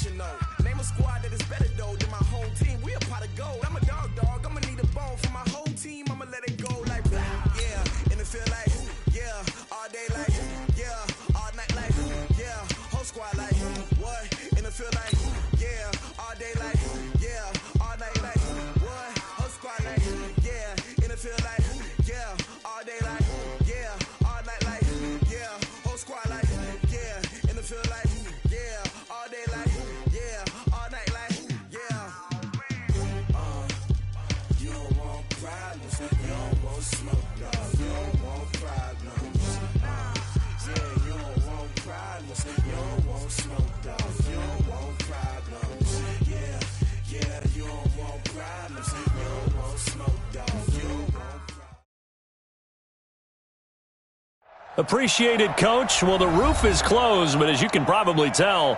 you know. Name a squad that is better though than my home team. We a pot of gold. I'm a dog. I'ma need a bone for my whole team. I'ma let it go like blah. Yeah, and it feel like yeah, all day like yeah, all night like yeah, whole squad like what? And it feel like yeah, all day like yeah, all night like what? Whole squad like yeah, and it feel like yeah, all day like yeah, all night like yeah, whole squad like yeah, and it feel like yeah, all day like yeah, all night like yeah. You don't want problems, you don't want smoke, dog. You don't want problems. Yeah, you don't want problems, you don't want smoke, dog. You don't want problems. Yeah, you don't want problems, you don't want smoke, dog. You don't want problems. Appreciated, Coach. Well, the roof is closed, but as you can probably tell,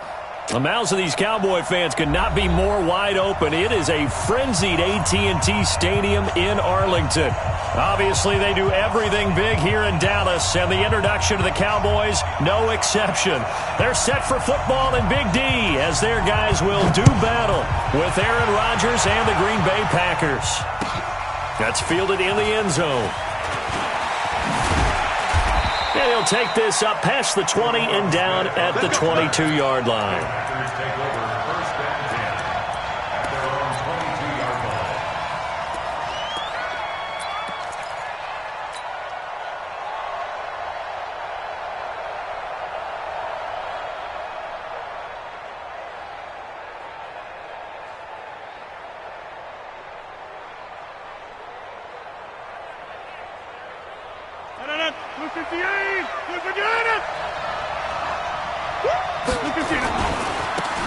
the mouths of these Cowboy fans could not be more wide open. It is a frenzied AT&T Stadium in Arlington. Obviously, they do everything big here in Dallas, and the introduction to the Cowboys, no exception. They're set for football in Big D as their guys will do battle with Aaron Rodgers and the Green Bay Packers. That's fielded in the end zone. And he'll take this up past the 20 and down at the 22-yard line.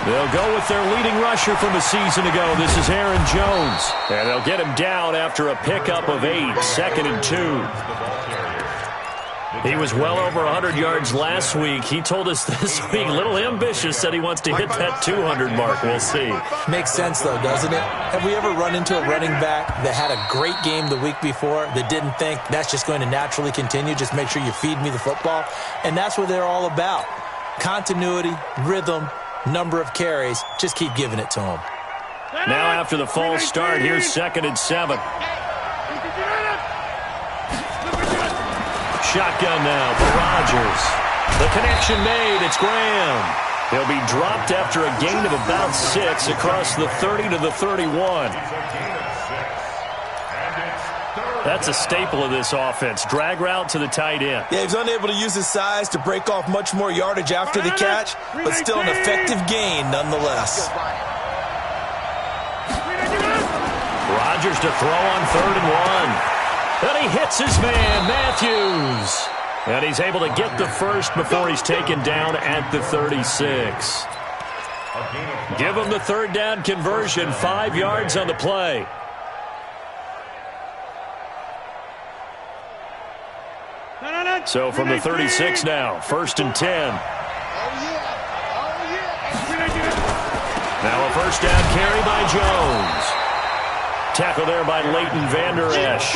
They'll go with their leading rusher from a season ago. This is Aaron Jones. And they'll get him down after a pickup of 8, 2nd and 2. He was well over 100 yards last week. He told us this week, a little ambitious, said he wants to hit that 200 mark. We'll see. Makes sense, though, doesn't it? Have we ever run into a running back that had a great game the week before that didn't think that's just going to naturally continue? Just make sure you feed me the football. And that's what they're all about. Continuity, rhythm, number of carries. Just keep giving it to them. Now after the false start, here's 2nd and 7. Shotgun now for Rodgers. The connection made. It's Graham. He'll be dropped after a gain of about 6 across the 30 to the 31. That's a staple of this offense. Drag route to the tight end. Yeah, he's unable to use his size to break off much more yardage after the catch, but still an effective gain nonetheless. Rodgers to throw on 3rd and 1. And he hits his man, Matthews. And he's able to get the first before he's taken down at the 36. Give him the 3rd down conversion, 5 yards on the play. So from the 36 now, 1st and 10. Now a 1st down carry by Jones. Tackle there by Leighton Vander Esch.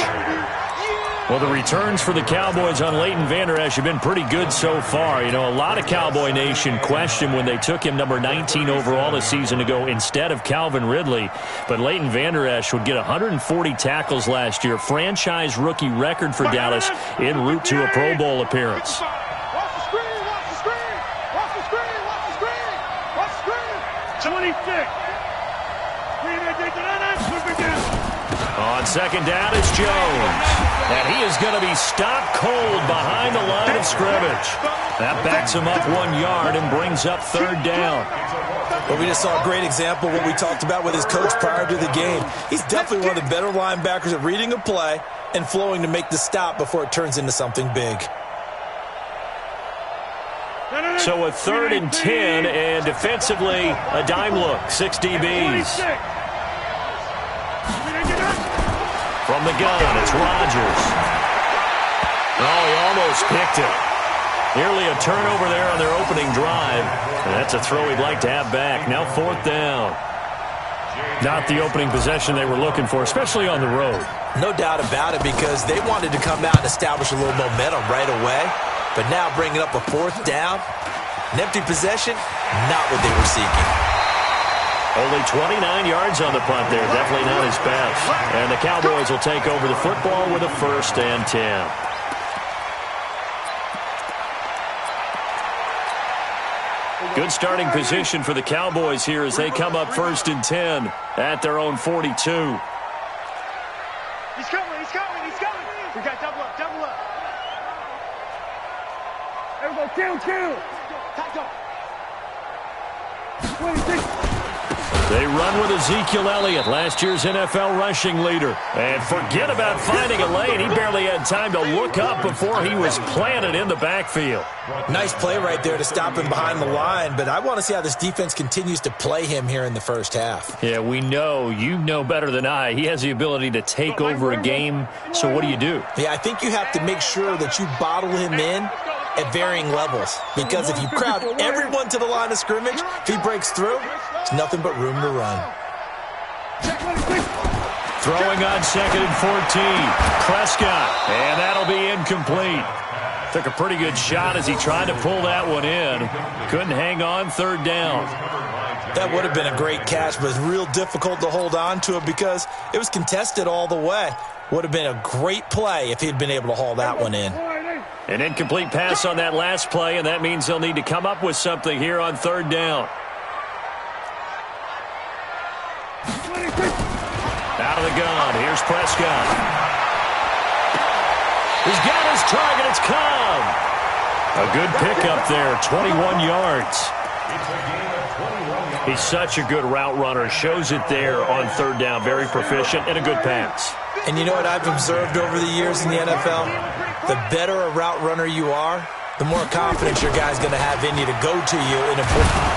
Well, the returns for the Cowboys on Leighton Vander Esch have been pretty good so far. You know, a lot of Cowboy Nation questioned when they took him number 19 overall a season ago instead of Calvin Ridley. But Leighton Vander Esch would get 140 tackles last year, franchise rookie record for Dallas en route to a Pro Bowl appearance. Watch the screen! Watch the screen! Watch the screen! Watch the screen! Watch the screen! 26. On 2nd down, it's Jones. And he is going to be stopped cold behind the line of scrimmage. That backs him up 1 yard and brings up 3rd down. But we just saw a great example of what we talked about with his coach prior to the game. He's definitely one of the better linebackers at reading a play and flowing to make the stop before it turns into something big. So a 3rd and 10, and defensively, a dime look, 6 DBs. From the gun, it's Rodgers. Oh, he almost picked it. Nearly a turnover there on their opening drive. And that's a throw he'd like to have back. Now 4th down. Not the opening possession they were looking for, especially on the road. No doubt about it, because they wanted to come out and establish a little momentum right away. But now bringing up a 4th down, an empty possession, not what they were seeking. Only 29 yards on the punt there. Definitely not his best. And the Cowboys will take over the football with a 1st and 10. Good starting position for the Cowboys here as they come up 1st and 10 at their own 42. He's coming, he's coming, he's coming. We got double up, double up. Everybody, kill. Tackle. 26. They run with Ezekiel Elliott, last year's NFL rushing leader. And forget about finding a lane. He barely had time to look up before he was planted in the backfield. Nice play right there to stop him behind the line, but I want to see how this defense continues to play him here in the first half. Yeah, we know. You know better than I. He has the ability to take over a game, so what do you do? Yeah, I think you have to make sure that you bottle him in at varying levels, because if you crowd everyone to the line of scrimmage, if he breaks through, there's nothing but room to run. Throwing on 2nd and 14. Prescott, and that'll be incomplete. Took a pretty good shot as he tried to pull that one in. Couldn't hang on, 3rd down. That would have been a great catch, but it's real difficult to hold on to it because it was contested all the way. Would have been a great play if he'd been able to haul that one in. An incomplete pass on that last play, and that means they'll need to come up with something here on 3rd down. Out of the gun, here's Prescott. He's got his target, it's Cobb. A good pickup there, 21 yards. He's such a good route runner, shows it there on 3rd down, very proficient, and a good pass. And you know what I've observed over the years in the NFL? The better a route runner you are, the more confidence your guy's going to have in you to go to you in a...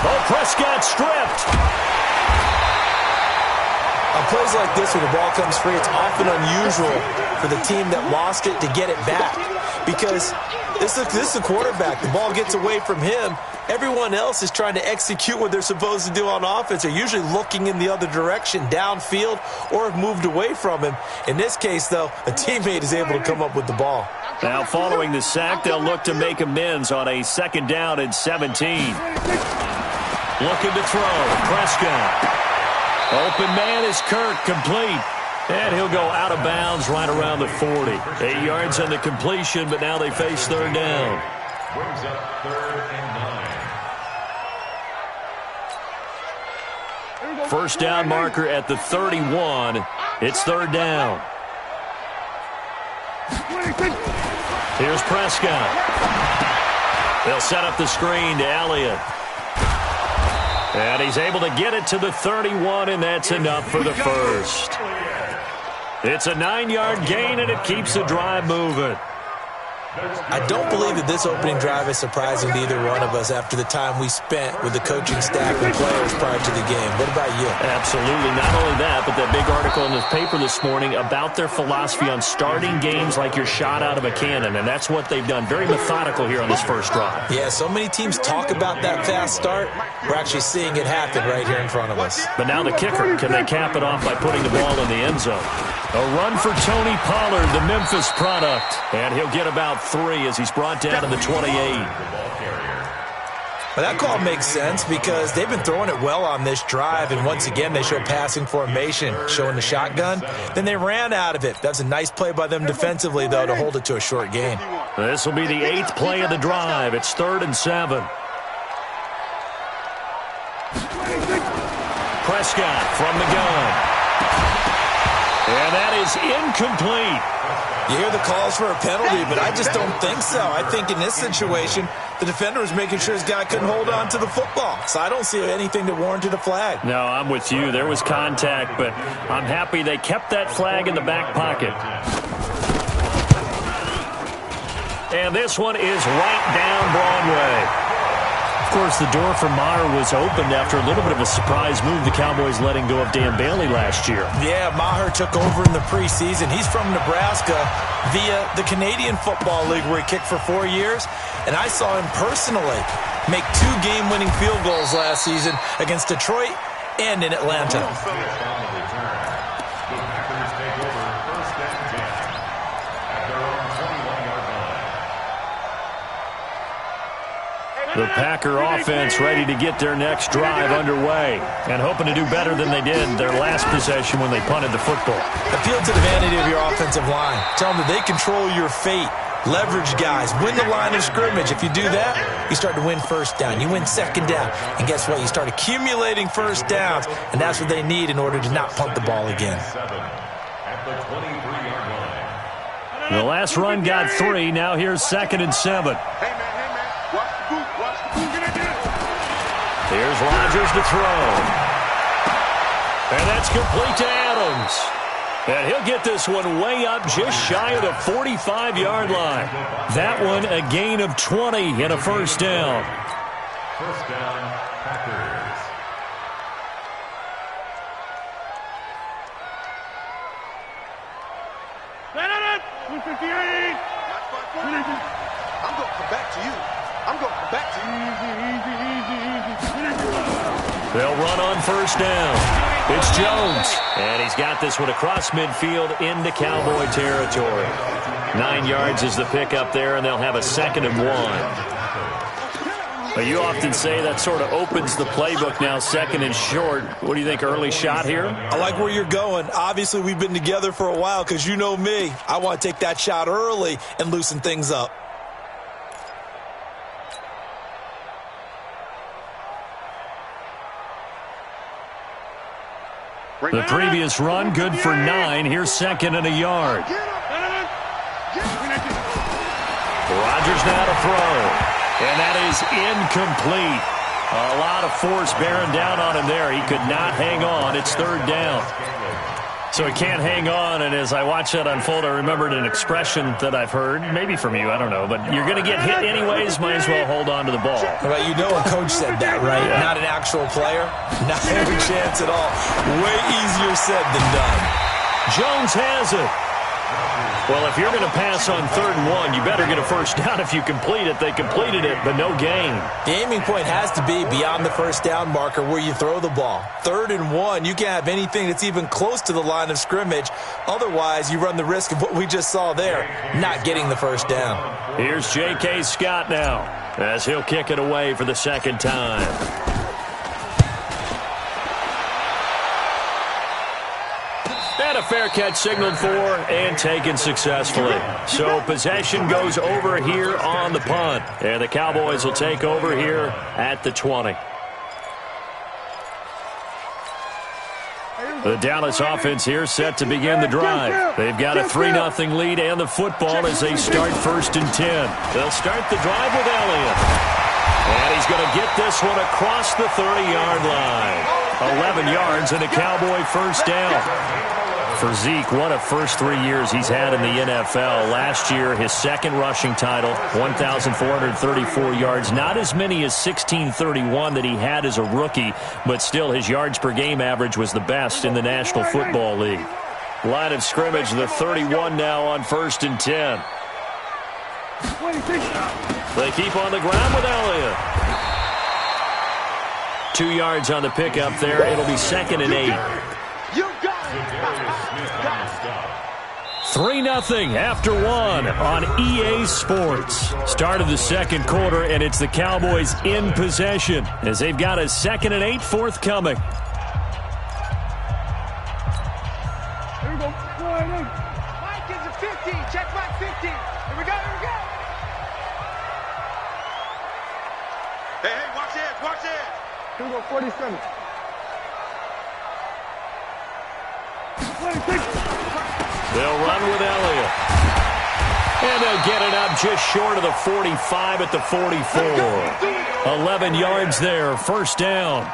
Oh, Prescott stripped. On plays like this, when the ball comes free, it's often unusual for the team that lost it to get it back. Because this is the quarterback. The ball gets away from him. Everyone else is trying to execute what they're supposed to do on offense. They're usually looking in the other direction, downfield, or have moved away from him. In this case, though, a teammate is able to come up with the ball. Now, following the sack, they'll look to make amends on a 2nd down and 17. Looking to throw. Prescott. Open man is Kirk, complete. And he'll go out of bounds right around the 40. 8 yards on the completion, but now they face 3rd down. Brings up 3rd and 9. 1st down marker at the 31. It's 3rd down. Here's Prescott. They'll set up the screen to Elliott. And he's able to get it to the 31, and that's enough for the 1st. It's a 9-yard gain, and it keeps the drive moving. I don't believe that this opening drive is surprising to either one of us after the time we spent with the coaching staff and players prior to the game. What about you? Absolutely. Not only that, but that big article in the paper this morning about their philosophy on starting games like you're shot out of a cannon, and that's what they've done. Very methodical here on this 1st drive. Yeah, so many teams talk about that fast start. We're actually seeing it happen right here in front of us. But now the kicker, can they cap it off by putting the ball in the end zone? A run for Tony Pollard, the Memphis product, and he'll get about 3 as he's brought down to the 28. Well, that call makes sense because they've been throwing it well on this drive, and once again they show passing formation, showing the shotgun. Then they ran out of it. That's a nice play by them defensively, though, to hold it to a short gain. This will be the 8th play of the drive. It's 3rd and 7. Prescott from the gun. And that is incomplete. You hear the calls for a penalty, but I just don't think so. I think in this situation, the defender was making sure his guy couldn't hold on to the football. So I don't see anything that warranted a flag. No, I'm with you. There was contact, but I'm happy they kept that flag in the back pocket. And this one is right down Broadway. Of course, the door for Maher was opened after a little bit of a surprise move, the Cowboys letting go of Dan Bailey last year. Yeah, Maher took over in the preseason. He's from Nebraska via the Canadian Football League where he kicked for 4 years. And I saw him personally make 2 game-winning field goals last season against Detroit and in Atlanta. The Packer offense ready to get their next drive underway and hoping to do better than they did their last possession when they punted the football. Appeal to the vanity of your offensive line. Tell them that they control your fate. Leverage guys. Win the line of scrimmage. If you do that, you start to win first down. You win second down. And guess what? You start accumulating first downs. And that's what they need in order to not punt the ball again. The last run got 3. Now here's 2nd and 7. Hey, man. Watch the boot. Watch the boot. Here's Rodgers to throw. And that's complete to Adams. And he'll get this one way up just shy of the 45-yard line. That one a gain of 20 and a first down. First down, Packers. I'm going to come back to you. I'm going to come back to you. They'll run on first down. It's Jones. And he's got this one across midfield into Cowboy territory. 9 yards is the pickup there, and they'll have a 2nd and 1. You often say that sort of opens the playbook now, 2nd and short. What do you think, early shot here? I like where you're going. Obviously, we've been together for a while because you know me. I want to take that shot early and loosen things up. The previous run, good for 9. Here's 2nd and a yard. Rodgers now to throw. And that is incomplete. A lot of force bearing down on him there. He could not hang on. It's 3rd down. So he can't hang on, and as I watch that unfold, I remembered an expression that I've heard, maybe from you, I don't know, but you're going to get hit anyways, might as well hold on to the ball. Well, you know a coach said that, right? Yeah. Not an actual player. Not a chance at all. Way easier said than done. Jones has it. Well, if you're going to pass on 3rd and 1, you better get a first down if you complete it. They completed it, but no gain. The aiming point has to be beyond the first down marker where you throw the ball. 3rd and 1, you can't have anything that's even close to the line of scrimmage. Otherwise, you run the risk of what we just saw there, not getting the first down. Here's J.K. Scott now, as he'll kick it away for the 2nd time. And a fair catch signaled for and taken successfully. So possession goes over here on the punt. And the Cowboys will take over here at the 20. The Dallas offense here set to begin the drive. They've got a 3-0 lead and the football as they start 1st and 10. They'll start the drive with Elliott. And he's going to get this one across the 30-yard line. 11 yards and a Cowboy first down. For Zeke, what a first 3 years he's had in the NFL. Last year, his 2nd rushing title, 1,434 yards. Not as many as 1,631 that he had as a rookie, but still his yards per game average was the best in the National Football League. Line of scrimmage, the 31 now on 1st and 10. They keep on the ground with Elliott. 2 yards on the pickup there. It'll be 2nd and 8. 3-0 after 1 on EA Sports. Start of the 2nd quarter, and it's the Cowboys in possession as they've got a 2nd and 8 forthcoming. Here we go. Mike is a 50. Check Mike 50. Here we go. Hey, watch this. Here we go, 47. 26. They'll run with Elliott. And they'll get it up just short of the 45 at the 44. 11 yards there, first down.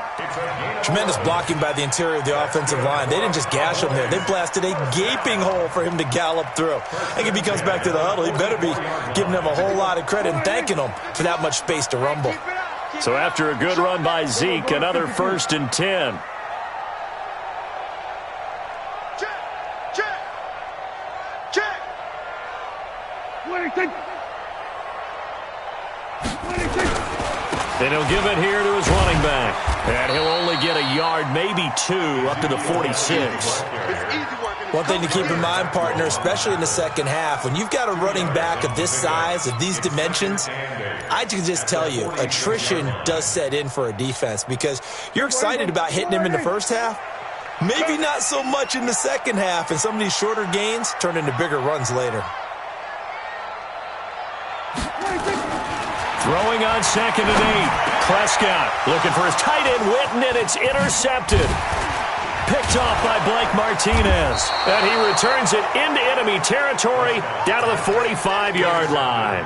Tremendous blocking by the interior of the offensive line. They didn't just gash him there. They blasted a gaping hole for him to gallop through. I think if he comes back to the huddle, he better be giving them a whole lot of credit and thanking them for that much space to rumble. So after a good run by Zeke, another 1st and 10. And he'll give it here to his running back. And he'll only get a yard, maybe 2, up to the 46. It's easy working One thing to keep in mind, partner, especially in the second half, when you've got a running back of this size, of these dimensions, I can just tell you, attrition does set in for a defense because you're excited about hitting him in the first half. Maybe not so much in the second half, and some of these shorter gains turn into bigger runs later. Throwing on 2nd and 8. Prescott looking for his tight end, Witten, and it's intercepted. Picked off by Blake Martinez. And he returns it into enemy territory down to the 45-yard line.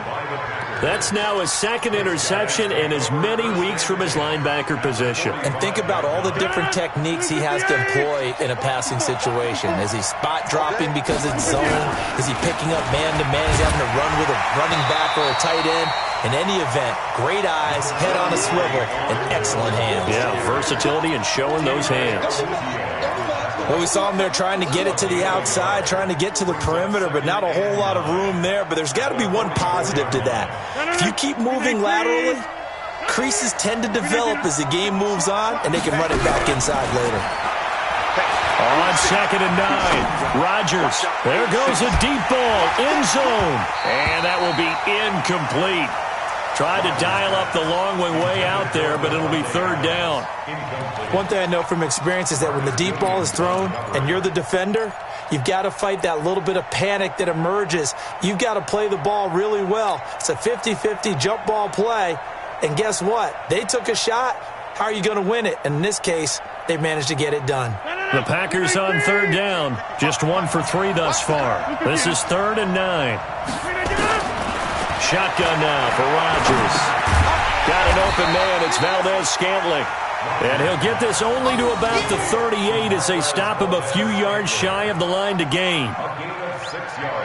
That's now his 2nd interception in as many weeks from his linebacker position. And think about all the different techniques he has to employ in a passing situation. Is he spot dropping because it's zone? Is he picking up man-to-man? Is he having to run with a running back or a tight end? In any event, great eyes, head on a swivel, and excellent hands. Yeah, versatility and showing those hands. Well, we saw him there trying to get it to the outside, trying to get to the perimeter, but not a whole lot of room there. But there's got to be one positive to that. If you keep moving laterally, creases tend to develop as the game moves on, and they can run it back inside later. On 2nd and 9, Rodgers. There goes a deep ball, end zone. And that will be incomplete. Tried to dial up the long way out there, but it'll be 3rd down. One thing I know from experience is that when the deep ball is thrown and you're the defender, you've got to fight that little bit of panic that emerges. You've got to play the ball really well. It's a 50-50 jump ball play. And guess what? They took a shot. How are you going to win it? And in this case, they managed to get it done. The Packers on 3rd down. Just 1 for 3 thus far. This is 3rd and 9. Shotgun now for Rodgers. Got an open man. It's Valdez-Scantling. And he'll get this only to about the 38 as they stop him a few yards shy of the line to gain.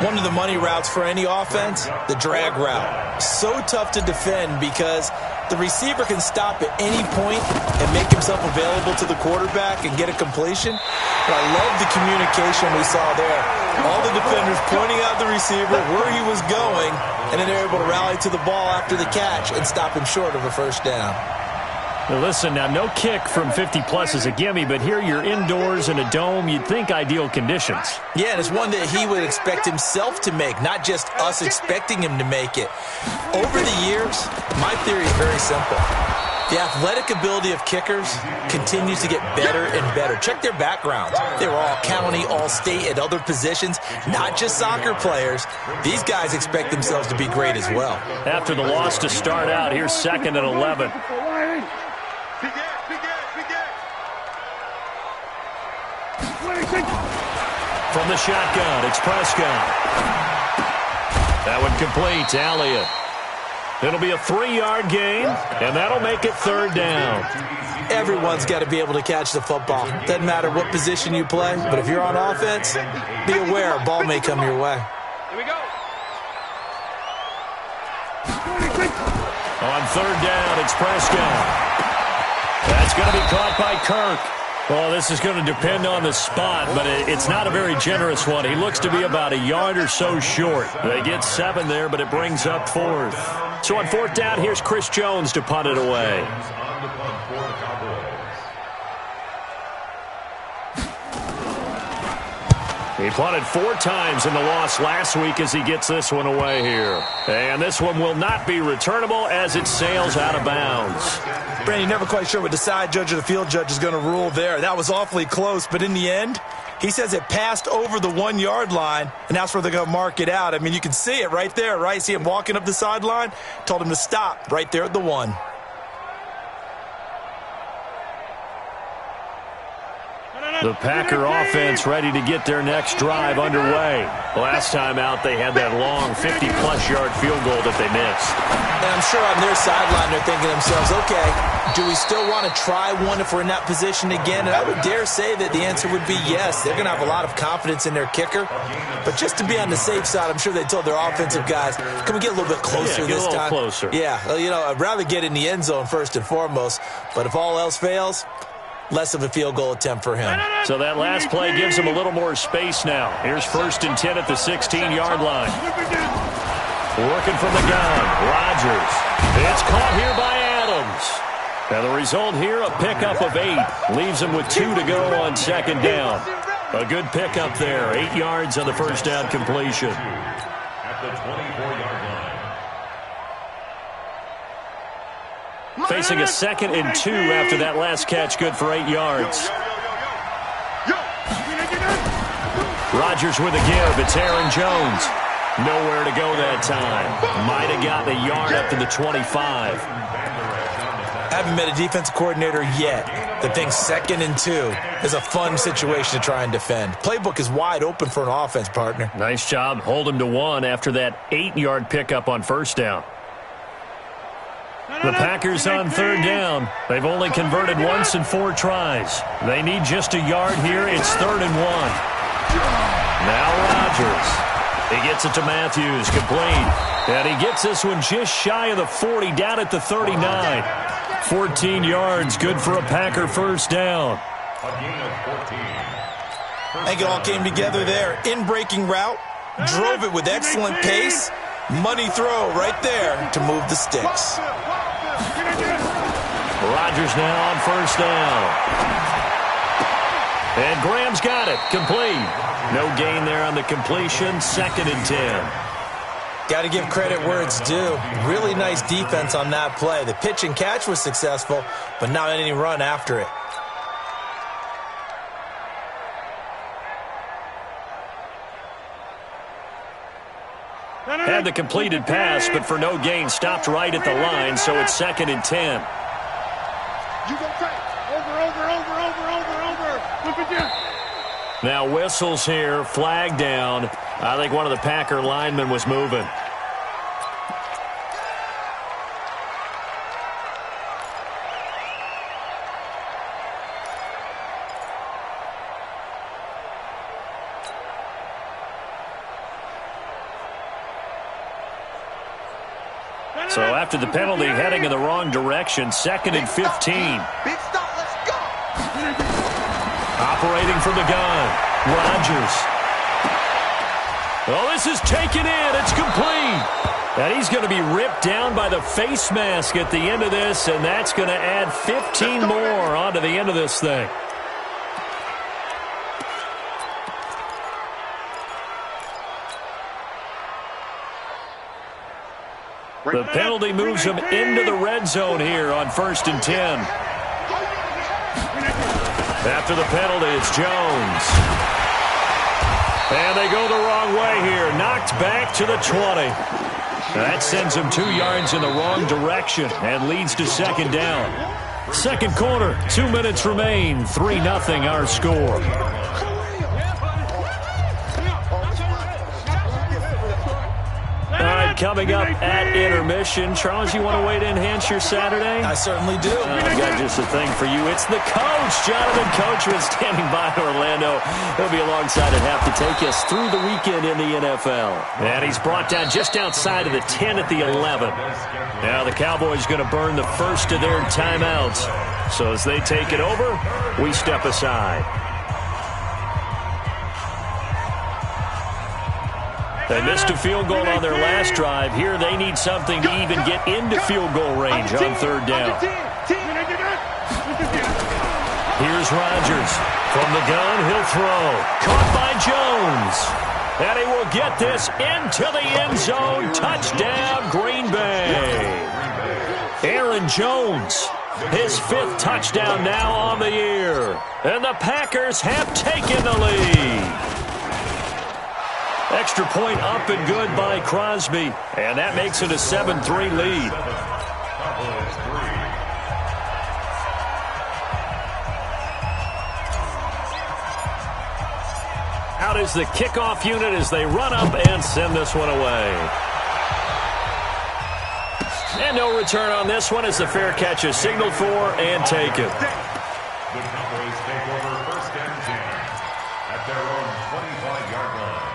One of the money routes for any offense, the drag route. So tough to defend because the receiver can stop at any point and make himself available to the quarterback and get a completion. But I love the communication we saw there. All the defenders pointing out the receiver, where he was going, and then they're able to rally to the ball after the catch and stop him short of a 1st down. Now listen, now no kick from 50-plus is a gimme, but here you're indoors in a dome. You'd think ideal conditions. Yeah, and it's one that he would expect himself to make, not just us expecting him to make it. Over the years, my theory is very simple. The athletic ability of kickers continues to get better and better. Check their backgrounds. They were all county, all state, at other positions, not just soccer players. These guys expect themselves to be great as well. After the loss to start out, here's 2nd and 11. From the shotgun, it's Prescott. That one complete. Elliott. It'll be a 3-yard gain, and that'll make it 3rd down. Everyone's got to be able to catch the football. Doesn't matter what position you play, but if you're on offense, be aware a ball may come your way. Here we go. On 3rd down, it's Prescott. That's going to be caught by Kirk. Well, this is going to depend on the spot, but it's not a very generous one. He looks to be about a yard or so short. They get 7 there, but it brings up 4th. So on 4th down, here's Chris Jones to punt it away. He punted 4 times in the loss last week as he gets this one away here. And this one will not be returnable as it sails out of bounds. Brandon, never quite sure what the side judge or the field judge is going to rule there. That was awfully close, but in the end, he says it passed over the 1-yard line, and that's where they're going to mark it out. I mean, you can see it right there, right? See him walking up the sideline? Told him to stop right there at the 1. The Packer offense ready to get their next drive underway. Last time out, they had that long 50-plus yard field goal that they missed. And I'm sure on their sideline they're thinking to themselves, okay, do we still want to try one if we're in that position again? And I would dare say that the answer would be yes. They're going to have a lot of confidence in their kicker. But just to be on the safe side, I'm sure they told their offensive guys, can we get a little bit closer this time? Closer. Yeah, well, you know, I'd rather get in the end zone first and foremost. But if all else fails, less of a field goal attempt for him. So that last play gives him a little more space now. Here's 1st and 10 at the 16-yard line. Working from the gun, Rodgers. It's caught here by Adams. And the result here, a pickup of 8. Leaves him with 2 to go on 2nd down. A good pickup there. 8 yards on the first down completion. At the 24-yard line. Facing a 2nd and 2 after that last catch, good for 8 yards. Rodgers with a give. It's Aaron Jones. Nowhere to go that time. Might have gotten a yard up to the 25. Haven't met a defensive coordinator yet that thinks 2nd and 2 is a fun situation to try and defend. Playbook is wide open for an offense, partner. Nice job. Hold him to 1 after that 8-yard pickup on first down. The Packers on 3rd down. They've only converted once in 4 tries. They need just a yard here. It's 3rd and 1. Now Rodgers. He gets it to Matthews, complete. And he gets this one just shy of the 40, down at the 39. 14 yards, good for a Packer first down. A gain of 14. I think it all came together there. In-breaking route, drove it with excellent pace. Money throw right there to move the sticks. Rodgers now on first down. And Graham's got it, complete. No gain there on the completion, 2nd and 10. Got to give credit where it's due. Really nice defense on that play. The pitch and catch was successful, but not any run after it. Had the completed pass, but for no gain, stopped right at the line, so it's 2nd and 10. You go crazy. Over. Look at you. Now whistles here, flag down. I think one of the Packer linemen was moving. So after the penalty, heading in the wrong direction, 2nd and 15. Big stop, let's go. Operating from the gun, Rodgers. Oh, this is taken in. It's complete. And he's going to be ripped down by the face mask at the end of this, and that's going to add 15 more onto the end of this thing. The penalty moves him into the red zone here on 1st and 10. After the penalty, it's Jones. And they go the wrong way here. Knocked back to the 20. That sends him 2 yards in the wrong direction and leads to 2nd down. 2nd quarter, 2 minutes remain. 3-0 our score. All right, coming up at intermission. Charles, you want to wait to enhance your Saturday? I certainly do. I've got just a thing for you. It's the coach, Jonathan Coachman, standing by in Orlando. He'll be alongside at half to take us through the weekend in the NFL. And he's brought down just outside of the 10 at the 11. Now the Cowboys going to burn the first of their timeouts. So as they take it over, we step aside. They missed a field goal on their last drive. Here they need something to even get into field goal range on 3rd down. Here's Rodgers. From the gun, he'll throw. Caught by Jones. And he will get this into the end zone. Touchdown, Green Bay. Aaron Jones, his 5th touchdown now on the year. And the Packers have taken the lead. Extra point up and good by Crosby. And that makes it a 7-3 lead. Out is the kickoff unit as they run up and send this one away. And no return on this one as the fair catch is signaled for and taken. The Cowboys take over 1st and 10 at their own 25-yard line.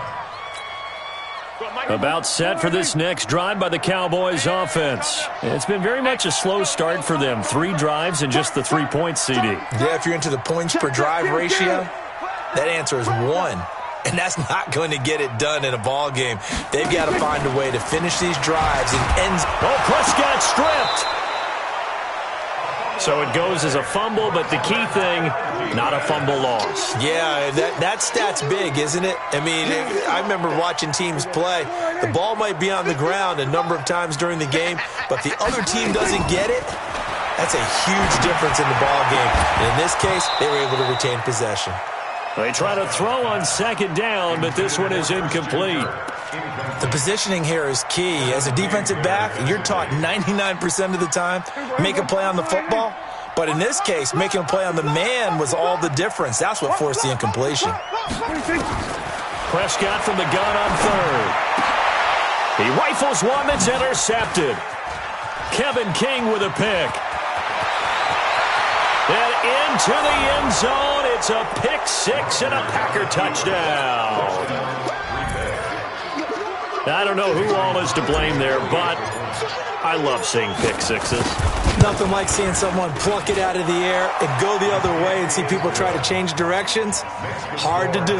About set for this next drive by the Cowboys offense. It's been very much a slow start for them. 3 drives and just the 3 points, CD. Yeah, if you're into the points per drive ratio, that answer is 1. And that's not going to get it done in a ball game. They've got to find a way to finish these drives and end. Oh, Prescott stripped. So it goes as a fumble, but the key thing, not a fumble loss. Yeah, that stat's big, isn't it? I mean, I remember watching teams play. The ball might be on the ground a number of times during the game, but the other team doesn't get it. That's a huge difference in the ball game. And in this case, they were able to retain possession. They try to throw on second down, but this one is incomplete. The positioning here is key. As a defensive back, you're taught 99% of the time, make a play on the football. But in this case, making a play on the man was all the difference. That's what forced the incompletion. Prescott from the gun on third. He rifles one that's intercepted. Kevin King with a pick. And into the end zone, it's a pick six and a Packer touchdown. I don't know who all is to blame there, but I love seeing pick sixes. Nothing like seeing someone pluck it out of the air and go the other way and see people try to change directions. Hard to do.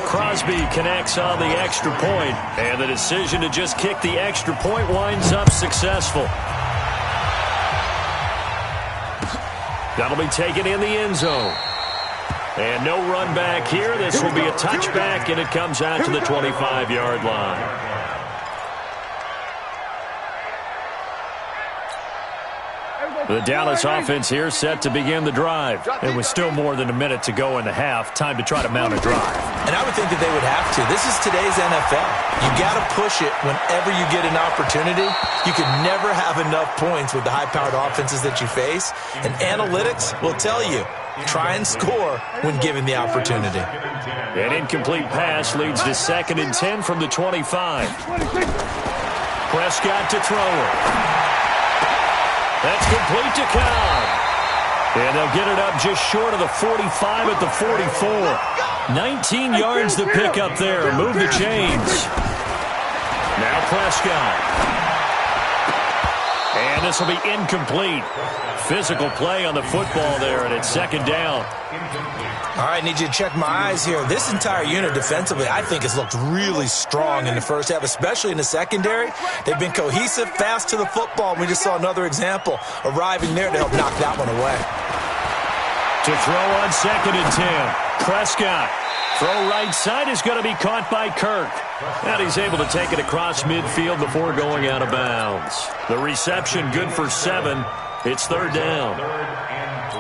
Crosby connects on the extra point, and the decision to just kick the extra point winds up successful. That'll be taken in the end zone. And no run back here. This will be a touchback, and it comes out to the 25-yard line. The Dallas offense here set to begin the drive. And with still more than a minute to go in the half, time to try to mount a drive. And I would think that they would have to. This is today's NFL. You got to push it whenever you get an opportunity. You can never have enough points with the high-powered offenses that you face. And analytics will tell you, try and score when given the opportunity. An incomplete pass leads to 2nd and 10 from the 25. Prescott to throw it. That's complete to Cobb. And they'll get it up just short of the 45 at the 44. 19 yards to pick up there. Move the chains. Now Prescott. And this will be incomplete. Physical play on the football there, and it's 2nd down. All right, need you to check my eyes here. This entire unit defensively, I think, has looked really strong in the first half, especially in the secondary. They've been cohesive, fast to the football. We just saw another example arriving there to help knock that one away. To throw on 2nd and 10. Prescott. Throw right side is going to be caught by Kirk. And he's able to take it across midfield before going out of bounds. The reception good for 7. It's 3rd down. 3rd and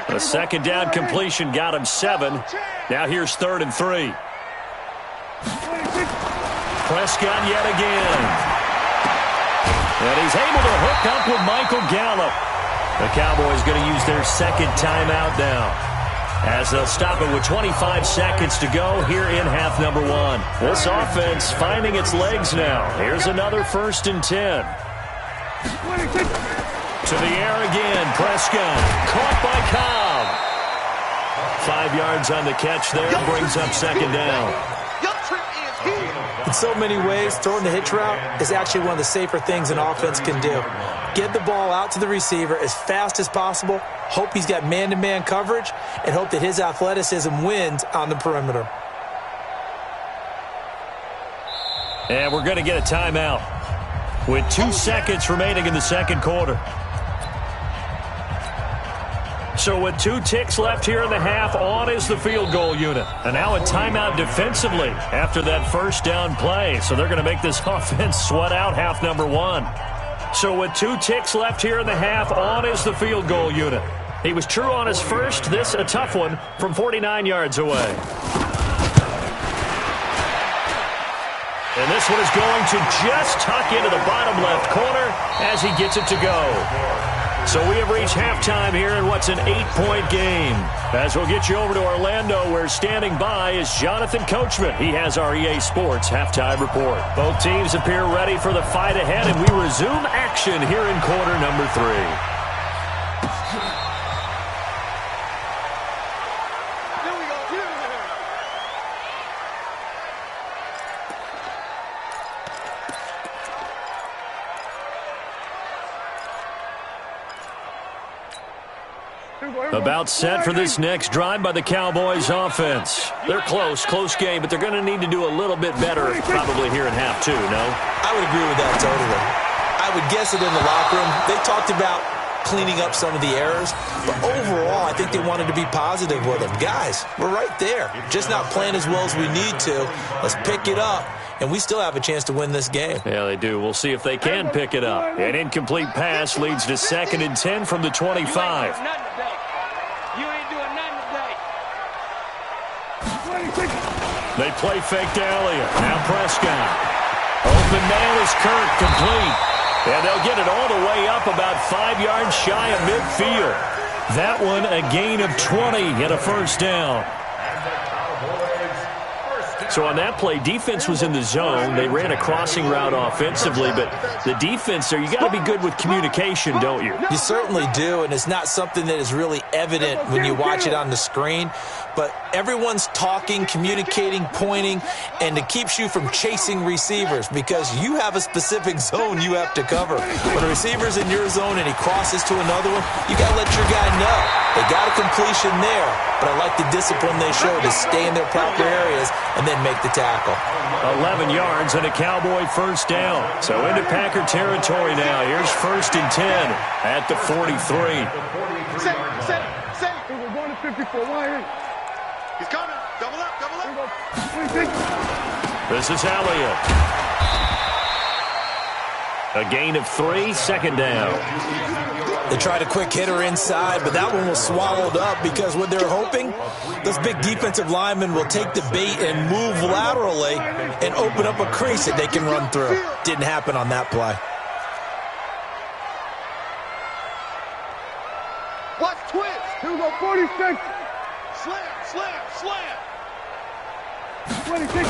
3. A 2nd down completion got him 7. Now here's 3rd and 3. Prescott yet again. And he's able to hook up with Michael Gallup. The Cowboys going to use their 2nd timeout now, as they'll stop it with 25 seconds to go here in half number 1. This offense finding its legs now. Here's another 1st and 10. To the air again, Prescott. Caught by Cobb. 5 yards on the catch there, brings up 2nd down. In so many ways, throwing the hitch route is actually one of the safer things an offense can do. Get the ball out to the receiver as fast as possible, hope he's got man-to-man coverage, and hope that his athleticism wins on the perimeter. And we're going to get a timeout with 2 seconds remaining in the 2nd quarter. So with 2 ticks left here in the half, on is the field goal unit. And now a timeout defensively after that 1st down play. So they're going to make this offense sweat out half number 1. So with 2 ticks left here in the half, on is the field goal unit. He was true on his first, this a tough one from 49 yards away. And this one is going to just tuck into the bottom left corner as he gets it to go. So we have reached halftime here in what's an 8-point game. As we'll get you over to Orlando, where standing by is Jonathan Coachman. He has our EA Sports halftime report. Both teams appear ready for the fight ahead, and we resume action here in quarter number 3. About set for this next drive by the Cowboys offense. They're close game, but they're going to need to do a little bit better probably here in half two, no? I would agree with that totally. I would guess it in the locker room. They talked about cleaning up some of the errors, but overall, I think they wanted to be positive with them. Guys, we're right there. Just not playing as well as we need to. Let's pick it up, and we still have a chance to win this game. Yeah, they do. We'll see if they can pick it up. An incomplete pass leads to 2nd and 10 from the 25. They play fake to Elliott. Now Prescott. Open man is Kirk, complete. And they'll get it all the way up about 5 yards shy of midfield. That one a gain of 20 and a first down. So on that play, defense was in the zone. They ran a crossing route offensively, but the defense there, you got to be good with communication, don't you? You certainly do, and it's not something that is really evident when you watch it on the screen. But everyone's talking, communicating, pointing, and it keeps you from chasing receivers because you have a specific zone you have to cover. When a receiver's in your zone and he crosses to another one, you got to let your guy know. They got a completion there, but I like the discipline they showed to stay in their proper areas and then make the tackle. 11 yards and a Cowboy first down. So into Packer territory now. Here's 1st and 10 at the 43. Set. We're going to 54. Why? He's coming. Double up. This is Elliott. A gain of 3, 2nd down. They tried a quick hitter inside, but that one was swallowed up because what they're hoping, those big defensive linemen will take the bait and move laterally and open up a crease that they can run through. Didn't happen on that play. Watch twist. Here we go, 46. Slam. 26.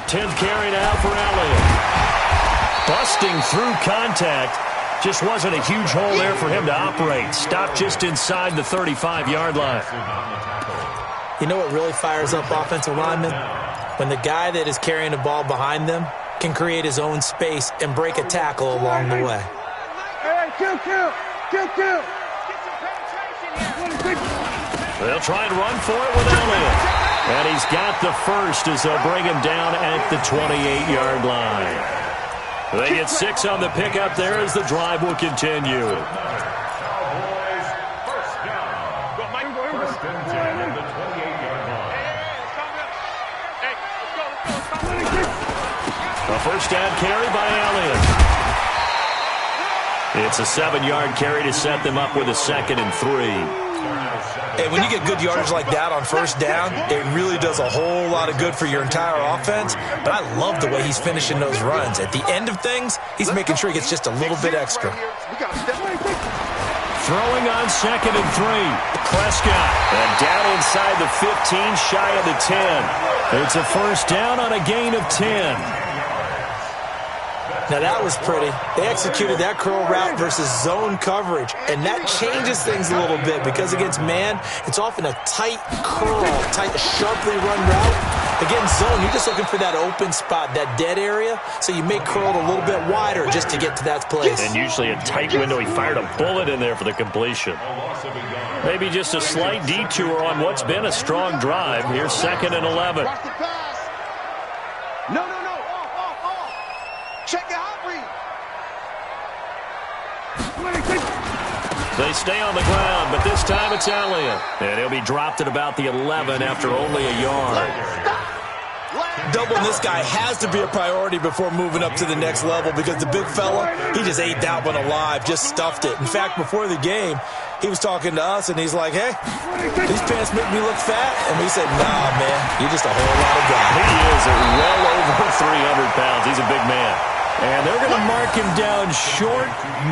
10th carry now for Elliott. Busting through contact. Just wasn't a huge hole there for him to operate. Stopped just inside the 35-yard line. You know what really fires up offensive linemen? When the guy that is carrying the ball behind them can create his own space and break a tackle along the way. Hey, kill. They'll try and run for it with Elliott. And he's got the first as they'll bring him down at the 28-yard line. They get 6 on the pickup there as the drive will continue. Cowboys first down. 1st and 10 at the 28-yard line. A first down carry by Elliott. It's a 7-yard carry to set them up with a 2nd and 3. And when you get good yardage like that on first down, it really does a whole lot of good for your entire offense. But I love the way he's finishing those runs. At the end of things, he's making sure he gets just a little bit extra. Throwing on 2nd and 3. Prescott. And down inside the 15, shy of the 10. It's a first down on a gain of 10. Now that was pretty. They executed that curl route versus zone coverage, and that changes things a little bit because against man, it's often a tight curl, tight, sharply run route. Against zone, you're just looking for that open spot, that dead area, so you make curl a little bit wider just to get to that place. And usually a tight window. He fired a bullet in there for the completion. Maybe just a slight detour on what's been a strong drive. Here's 2nd and 11. No. Check the hot read. They stay on the ground, but this time it's Elliott. And he'll be dropped at about the 11 after only a yard. Doubling this guy has to be a priority before moving up to the next level because the big fella, he just ate that one alive, just stuffed it. In fact, before the game, he was talking to us, and he's like, hey, these pants make me look fat. And we said, nah, man, you're just a whole lot of guy. He is well over 300 pounds. He's a big man. And they're going to mark him down short,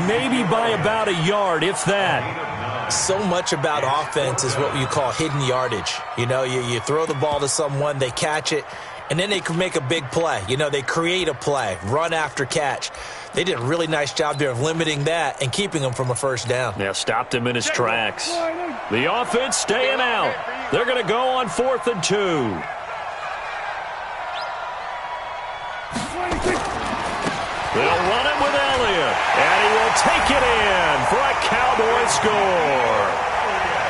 maybe by about a yard, if that. So much about offense is what you call hidden yardage. You know, you throw the ball to someone, they catch it, and then they can make a big play. You know, they create a play, run after catch. They did a really nice job there of limiting that and keeping him from a first down. Yeah, stopped him in his tracks. The offense staying out. They're going to go on 4th and 2. They'll run it with Elliott, and he will take it in for a Cowboy score.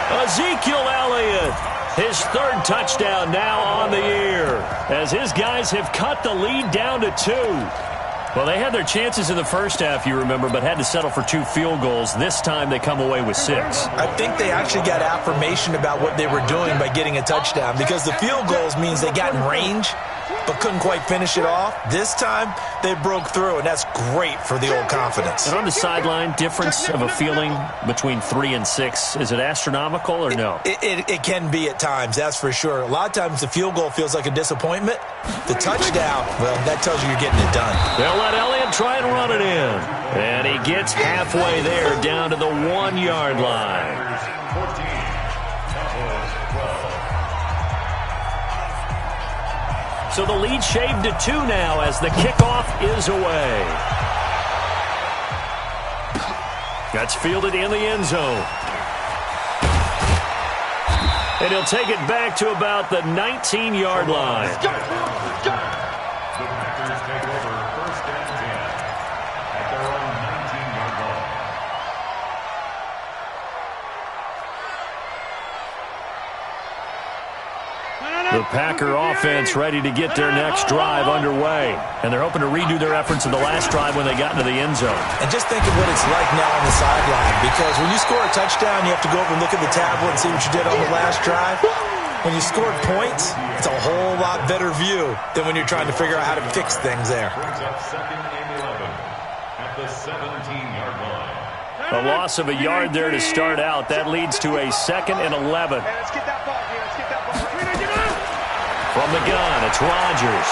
Ezekiel Elliott, his third touchdown now on the year, as his guys have cut the lead down to 2. Well, they had their chances in the first half, you remember, but had to settle for 2 field goals. This time they come away with 6. I think they actually got affirmation about what they were doing by getting a touchdown, because the field goals means they got in range but couldn't quite finish it off. This time they broke through, and that's great for the old confidence. And on the sideline, difference of a feeling between 3 and 6, is it astronomical or no? It can be at times, that's for sure. A lot of times the field goal feels like a disappointment. The touchdown, well, that tells you you're getting it done. They'll let Elliott try and run it in. And he gets halfway there down to the 1-yard line. 14, Cowboys 12. So the lead shaved to 2 now as the kickoff is away. That's fielded in the end zone. And he'll take it back to about the 19-yard line. The Packers take over 1st and 10 at their own 19-yard line. The Packer offense ready to get their next drive underway. And they're hoping to redo their efforts in the last drive when they got into the end zone. And just think of what it's like now on the sideline, because when you score a touchdown, you have to go over and look at the tablet and see what you did on the last drive. When you scored points, it's a whole lot better view than when you're trying to figure out how to fix things there. Brings up 2nd and 11 at the 17-yard line. A loss of a yard there to start out. That leads to a 2nd and 11. Let's get that ball here. Let's get that ball. From the gun, it's Rodgers.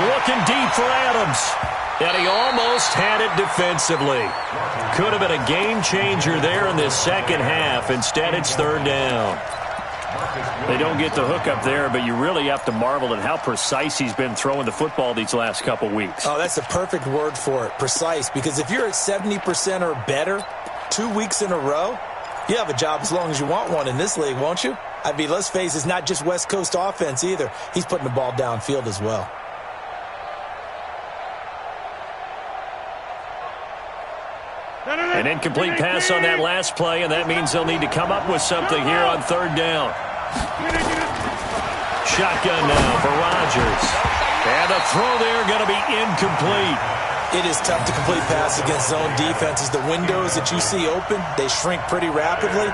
Looking deep for Adams. And he almost had it defensively. Could have been a game changer there in this second half. Instead, it's 3rd down. They don't get the hook up there, but you really have to marvel at how precise he's been throwing the football these last couple weeks. Oh, that's the perfect word for it, precise, because if you're at 70% or better 2 weeks in a row, you have a job as long as you want one in this league, won't you? I mean, let's face it, it's not just West Coast offense either. He's putting the ball downfield as well. An incomplete pass on that last play, and that means they'll need to come up with something here on 3rd down. Shotgun now for Rodgers. And the throw there going to be incomplete. It is tough to complete passes against zone defenses. The windows that you see open, they shrink pretty rapidly.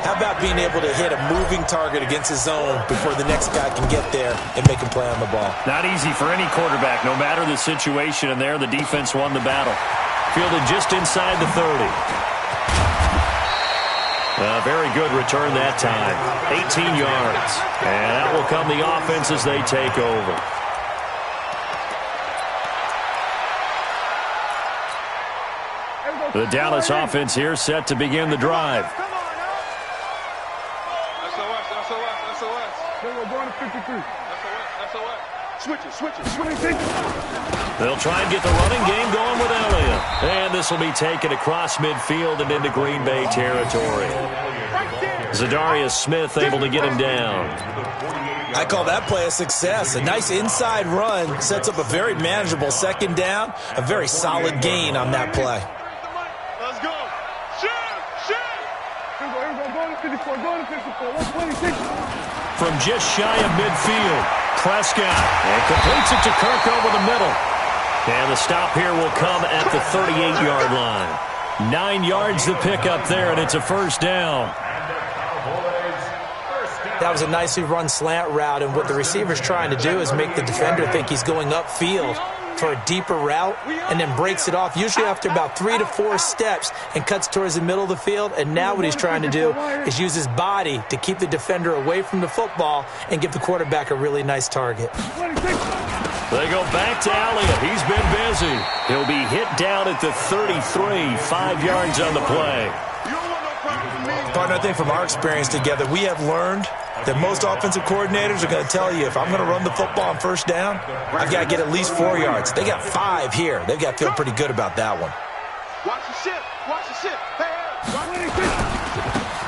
How about being able to hit a moving target against his zone before the next guy can get there and make him play on the ball? Not easy for any quarterback, no matter the situation. And there, the defense won the battle. Fielded just inside the 30. A very good return that time. 18 yards. And that will come the offense as they take over. The Dallas offense here set to begin the drive. They'll try and get the running game going with Elliott. And this will be taken across midfield and into Green Bay territory. Zadarius Smith able to get him down. I call that play a success. A nice inside run sets up a very manageable 2nd down. A very solid gain on that play. Let's go. From just shy of midfield, Prescott, and completes it to Kirk over the middle. And the stop here will come at the 38-yard line. 9 yards to pick up there, and it's a 1st down. That was a nicely run slant route, and what the receiver's trying to do is make the defender think he's going upfield for a deeper route, and then breaks it off, usually after about 3 to 4 steps, and cuts towards the middle of the field. And now what he's trying to do is use his body to keep the defender away from the football and give the quarterback a really nice target. They go back to Elliott. He's been busy. He'll be hit down at the 33, 5 yards on the play. Partner, I think from our experience together, we have learned that most offensive coordinators are going to tell you, if I'm going to run the football on 1st down, I've got to get at least 4 yards. They got 5 here. They've got to feel pretty good about that one. Watch the ship. Watch the ship. Hey.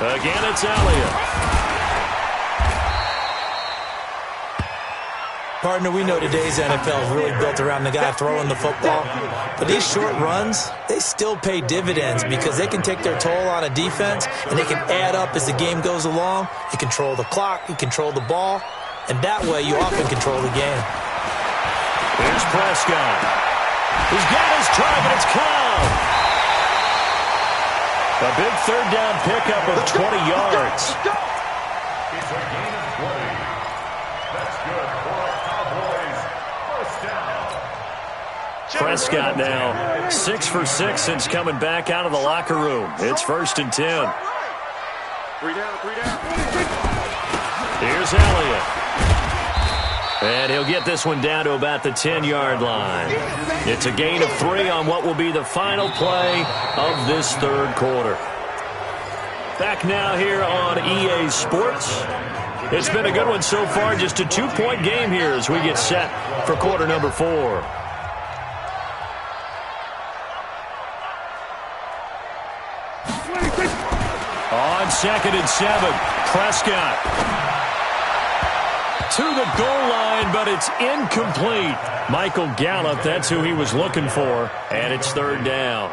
Again, it's Elliott. Partner, we know today's NFL is really built around the guy throwing the football. But these short runs, they still pay dividends because they can take their toll on a defense, and they can add up as the game goes along. You control the clock, you control the ball, and that way you often control the game. Here's Prescott. He's got his target. It's caught. A big third down pickup of 20 yards. It's a gain of 20. That's good for Cowboys. First down. Prescott now 6 for 6 since coming back out of the locker room. It's 1st and 10. 3 down, 3 down. Here's Elliott. And he'll get this one down to about the 10-yard line. It's a gain of 3 on what will be the final play of this third quarter. Back now here on EA Sports. It's been a good one so far. Just a 2-point game here as we get set for quarter number 4. On 2nd and 7, Prescott to the goal line, but it's incomplete. Michael Gallup, that's who he was looking for, and it's 3rd down.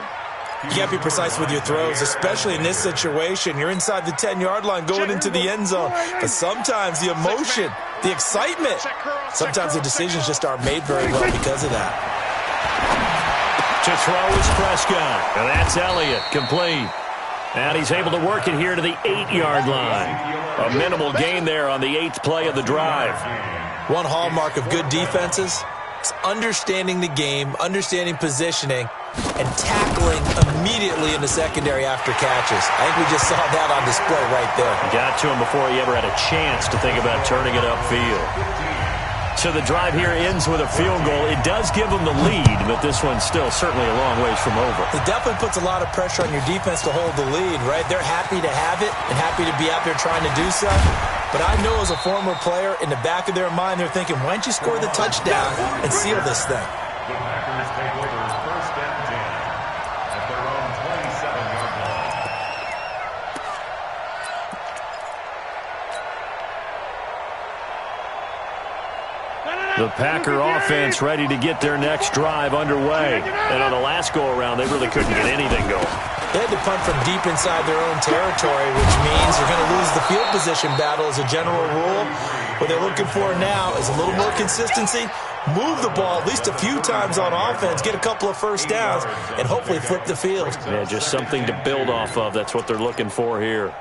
You got to be precise with your throws, especially in this situation. You're inside the 10-yard line going into the end zone. But sometimes the emotion, the excitement, sometimes the decisions just aren't made very well because of that. To throw is Prescott, and that's Elliott, complete. And he's able to work it here to the 8-yard line. A minimal gain there on the 8th play of the drive. One hallmark of good defenses is understanding the game, understanding positioning, and tackling immediately in the secondary after catches. I think we just saw that on display right there. Got to him before he ever had a chance to think about turning it upfield. So the drive here ends with a field goal. It does give them the lead, but this one's still certainly a long ways from over. It definitely puts a lot of pressure on your defense to hold the lead, right? They're happy to have it and happy to be out there trying to do so. But I know as a former player, in the back of their mind, they're thinking, why don't you score the touchdown and seal this thing? The Packers take over 1st and 10 at their own 27-yard line. The Packer offense ready to get their next drive underway. And on the last go-around, they really couldn't get anything going. They had to punt from deep inside their own territory, which means they're going to lose the field position battle as a general rule. What they're looking for now is a little more consistency, move the ball at least a few times on offense, get a couple of first downs, and hopefully flip the field. Yeah, just something to build off of. That's what they're looking for here.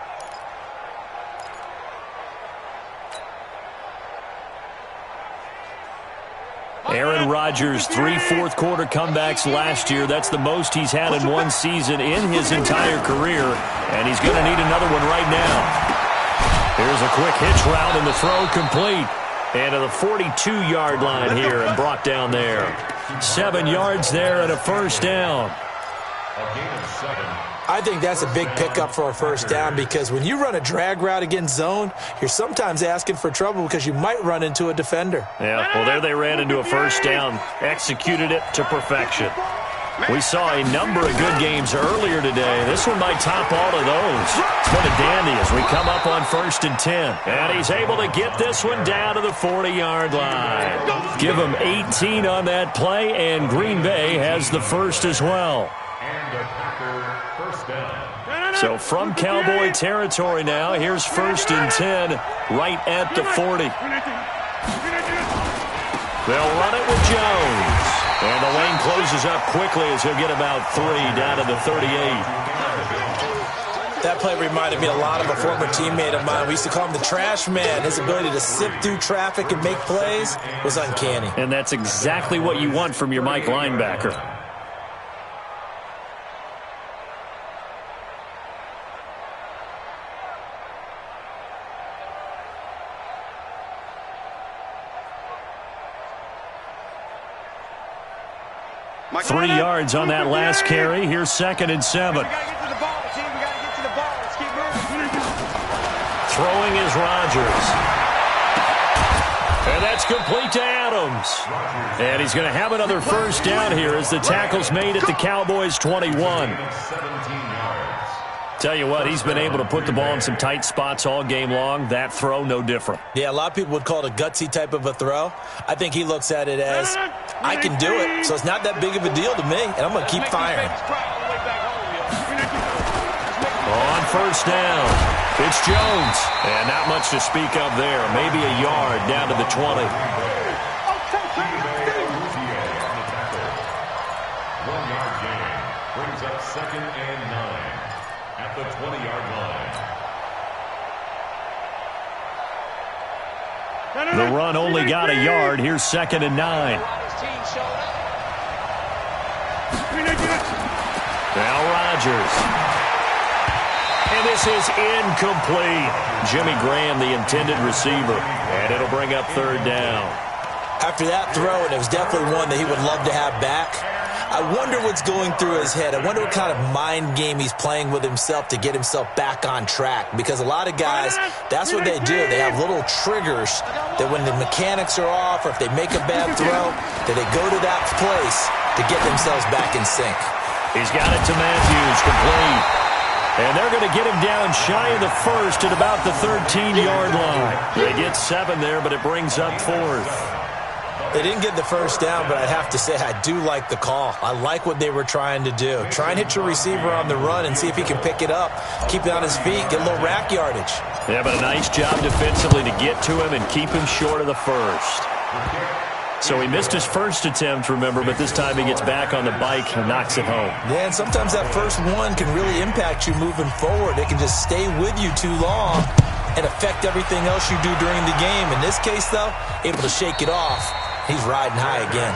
Aaron Rodgers, 3 fourth-quarter comebacks last year. That's the most he's had in one season in his entire career, and he's going to need another one right now. Here's a quick hitch route, and the throw complete. And to the 42-yard line here and brought down there. 7 yards there and a first down. A gain of 7. I think that's a big pickup for a first down because when you run a drag route against zone, you're sometimes asking for trouble because you might run into a defender. Yeah, well, there they ran into a first down, executed it to perfection. We saw a number of good games earlier today. This one might top all of those. It's been a dandy as we come up on 1st and 10. And he's able to get this one down to the 40-yard line. Give him 18 on that play, and Green Bay has the first as well. And a Packer first down. So from Cowboy territory now, here's 1st and 10 right at the 40. They'll run it with Jones. And the lane closes up quickly as he'll get about 3 down to the 38. That play reminded me a lot of a former teammate of mine. We used to call him the trash man. His ability to sift through traffic and make plays was uncanny. And that's exactly what you want from your Mike linebacker. Mike, 3 yards on that last carry. Here's 2nd and 7. We got to get to the ball, team. We got to get to the ball. Let's keep moving. Throwing is Rodgers. And that's complete to Adams. And he's going to have another first down here as the tackle's made at the Cowboys' 21. 17 yards. Tell you what, he's been able to put the ball in some tight spots all game long. That throw, no different. Yeah, a lot of people would call it a gutsy type of a throw. I think he looks at it as, I can do it, so it's not that big of a deal to me, and I'm going to keep firing. On first down, it's Jones. And not much to speak of there. Maybe a yard down to the 20. 1-yard gain brings up 2nd and 9 at the 20-yard line. The run only got a yard. Here's 2nd and 9. Now Rodgers. And this is incomplete. Jimmy Graham, the intended receiver. And it'll bring up 3rd down. After that throw, and it was definitely one that he would love to have back, I wonder what's going through his head. I wonder what kind of mind game he's playing with himself to get himself back on track. Because a lot of guys, that's what they do. They have little triggers that when the mechanics are off or if they make a bad throw, that they go to that place to get themselves back in sync. He's got it to Matthews, complete. And they're going to get him down shy of the first at about the 13-yard line. They get 7 there, but it brings up 4th. They didn't get the first down, but I'd have to say I do like the call. I like what they were trying to do. Try and hit your receiver on the run and see if he can pick it up, keep it on his feet, get a little rack yardage. Yeah, but a nice job defensively to get to him and keep him short of the first. So he missed his first attempt, remember, but this time he gets back on the bike and knocks it home. Yeah, and sometimes that first one can really impact you moving forward. It can just stay with you too long and affect everything else you do during the game. In this case, though, able to shake it off. He's riding high again.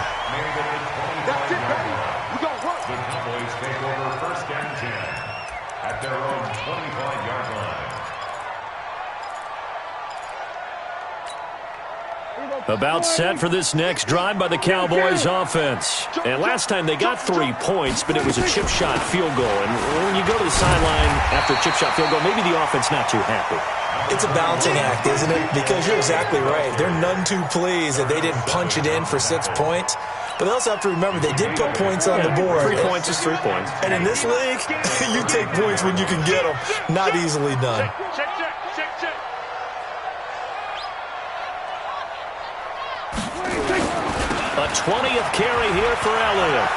That's it, baby. We got work. The Cowboys take over 1st and 10 at their own 25-yard line. About set for this next drive by the Cowboys offense. And last time they got 3 points, but it was a chip shot field goal. And when you go to the sideline after a chip shot field goal, maybe the offense not too happy. It's a balancing act, isn't it? Because you're exactly right. They're none too pleased that they didn't punch it in for 6 points. But they also have to remember they did put points on the board. 3 points is 3 points. And in this league, you take points when you can get them. Not easily done. Check. A 20th carry here for Elliott.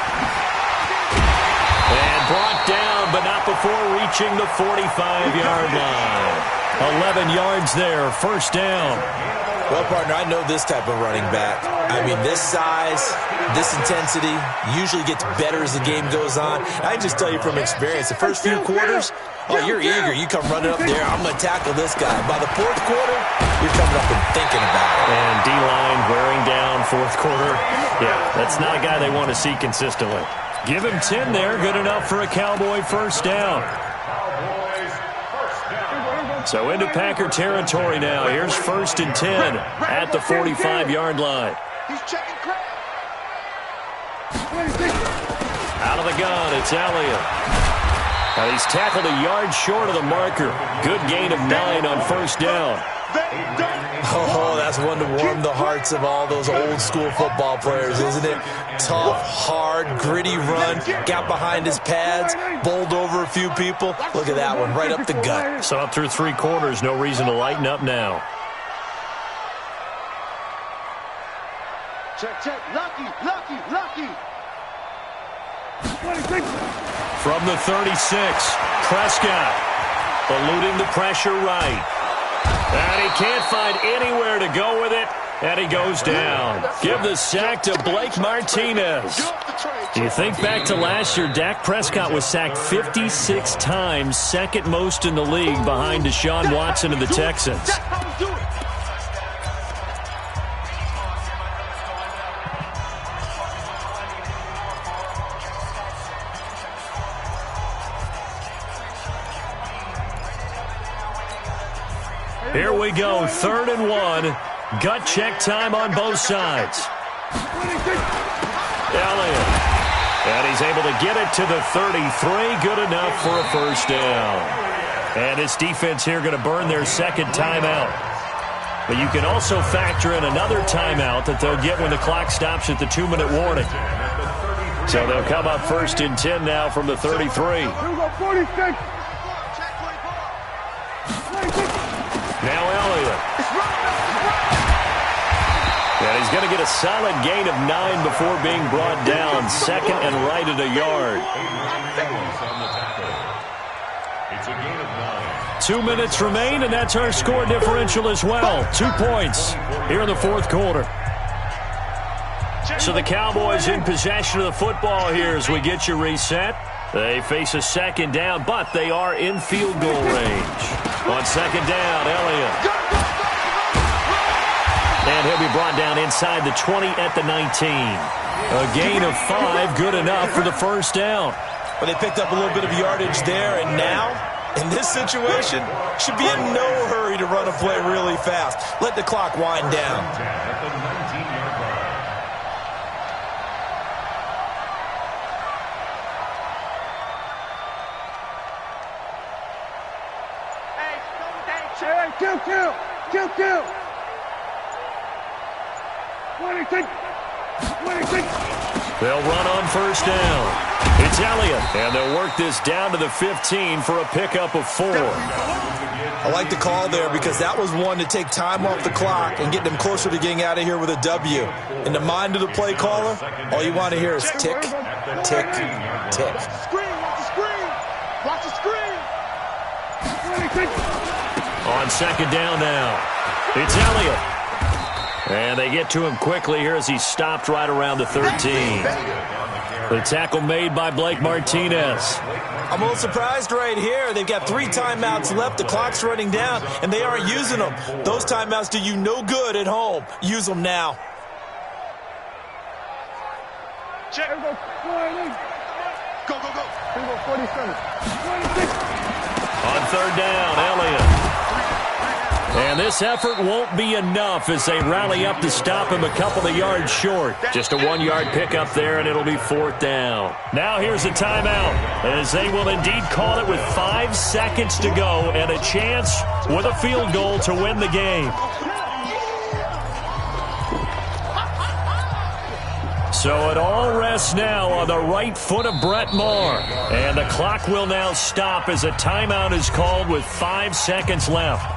And brought down, but not before reaching the 45-yard line. 11 yards there, 1st down. Well, partner, I know this type of running back. I mean, this size, this intensity usually gets better as the game goes on. I just tell you from experience, the first few quarters, oh, you're eager. You come running up there, I'm going to tackle this guy. By the 4th quarter, you're coming up and thinking about it. And D-line wearing down 4th quarter. Yeah, that's not a guy they want to see consistently. Give him 10 there, good enough for a Cowboy 1st down. So into Packer territory now. Here's 1st and 10 at the 45-yard line. He's checking Craig. Out of the gun, it's Elliott. Now he's tackled a yard short of the marker. Good gain of 9 on 1st down. Oh, that's one to warm the hearts of all those old school football players, isn't it? Tough, hard, gritty run, got behind his pads, bowled over a few people. Look at that one, right up the gut. So up through 3 quarters, no reason to lighten up now. Check. Lucky. From the 36, Prescott eluding the pressure right. And he can't find anywhere to go with it, and he goes down. Give the sack to Blake Martinez. You think back to last year, Dak Prescott was sacked 56 times, 2nd most in the league behind Deshaun Watson and the Texans. Here we go, 3rd and 1. Gut check time on both sides. Elliott. And he's able to get it to the 33. Good enough for a 1st down. And this defense here going to burn their 2nd timeout. But you can also factor in another timeout that they'll get when the clock stops at the 2-minute warning. So they'll come up 1st and 10 now from the 33. Now Elliott. And he's going to get a solid gain of 9 before being brought down. Second and right at a yard. It's a gain of 9. 2 minutes remain, and that's our score differential as well. 2 points here in the fourth quarter. So the Cowboys in possession of the football here as we get you reset. They face a second down, but they are in field goal range. On second down, Elliott. And he'll be brought down inside the 20 at the 19. A gain of 5, good enough for the first down. But they picked up a little bit of yardage there, and now, in this situation, should be in no hurry to run a play really fast. Let the clock wind down. At the 19-yard line. Kill. 26. They'll run on first down. It's Elliott, and they'll work this down to the 15 for a pickup of 4. I like the call there because that was one to take time off the clock and get them closer to getting out of here with a W. In the mind of the play caller, all you want to hear is tick, tick, tick. Watch the screen. 26. On second down now, it's Elliott. And they get to him quickly here as he stopped right around the 13. The tackle made by Blake Martinez. I'm a little surprised right here. They've got 3 timeouts left. The clock's running down, and they aren't using them. Those timeouts do you no good at home. Use them now. Check. Go. 47. 26. On third down, Elliott. And this effort won't be enough as they rally up to stop him a couple of yards short. Just a 1-yard pickup there, and it'll be fourth down. Now here's a timeout, as they will indeed call it with 5 seconds to go and a chance with a field goal to win the game. So it all rests now on the right foot of Brett Maher. And the clock will now stop as a timeout is called with 5 seconds left.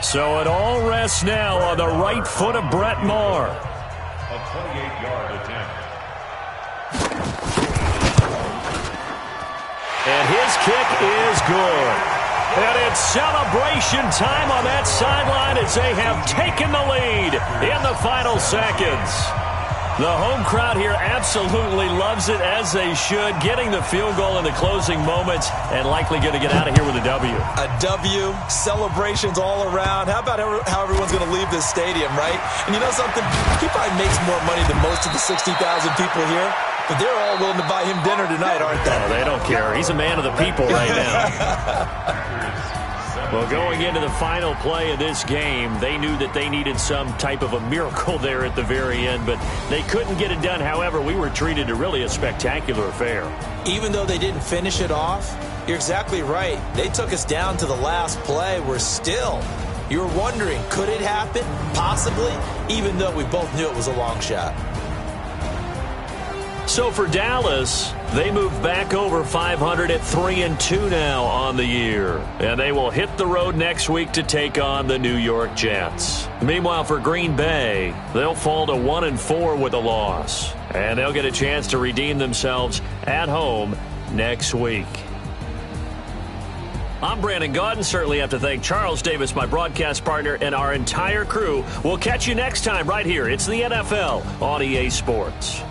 So it all rests now on the right foot of Brett Maher. A 28-yard attempt. And his kick is good. And it's celebration time on that sideline as they have taken the lead in the final seconds. The home crowd here absolutely loves it, as they should, getting the field goal in the closing moments and likely going to get out of here with a W. A W, celebrations all around. How about how everyone's going to leave this stadium, right? And you know something? He probably makes more money than most of the 60,000 people here, but they're all willing to buy him dinner tonight, aren't they? Oh, they don't care. He's a man of the people right now. Well, going into the final play of this game, they knew that they needed some type of a miracle there at the very end, but they couldn't get it done. However, we were treated to really a spectacular affair. Even though they didn't finish it off, you're exactly right. They took us down to the last play. You were wondering, could it happen? Possibly, even though we both knew it was a long shot. So for Dallas, they move back over 500 at 3-2 now on the year. And they will hit the road next week to take on the New York Jets. Meanwhile, for Green Bay, they'll fall to 1-4 with a loss. And they'll get a chance to redeem themselves at home next week. I'm Brandon Gaudin. Certainly have to thank Charles Davis, my broadcast partner, and our entire crew. We'll catch you next time right here. It's the NFL on EA Sports.